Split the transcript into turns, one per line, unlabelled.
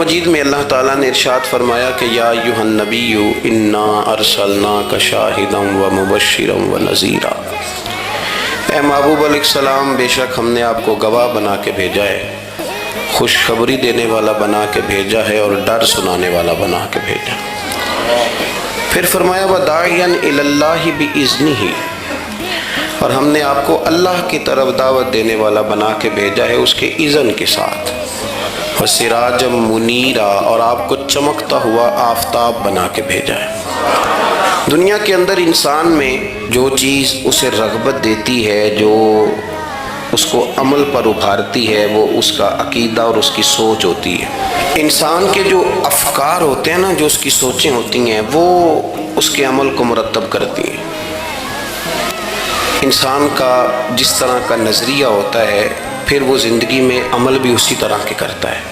मजीद में अल्लाह ताला ने इरशाद फरमाया कि या अय्युहन नबिय्यु इन्ना अरसलनाका शाहिदन व मुबश्शिरन व नज़ीरा। ए महबूब अलैहिस्सलाम, बेशक हमने आपको गवाह बना के भेजा है, खुशखबरी देने वाला बना के भेजा है और डर सुनाने वाला बना के भेजा। फिर फरमाया व दाइयन इलल्लाहि बिइज़्निही, और हमने आपको अल्लाह की तरफ दावत देने वाला बना के भेजा है उसके इज़्न के साथ। व सिराजम मुनीरा, और आपको चमकता हुआ आफताब बना के भेजा है। दुनिया के अंदर इंसान में जो चीज़ उसे रग़बत देती है, जो उसको अमल पर उभारती है, वो उसका अकीदा और उसकी सोच होती है। इंसान के जो अफ़कार होते हैं ना, जो उसकी सोचें होती हैं, वो उसके अमल को मुरतब करती हैं। इंसान का जिस तरह का नज़रिया होता है, फिर वो ज़िंदगी में अमल भी उसी तरह के करता है।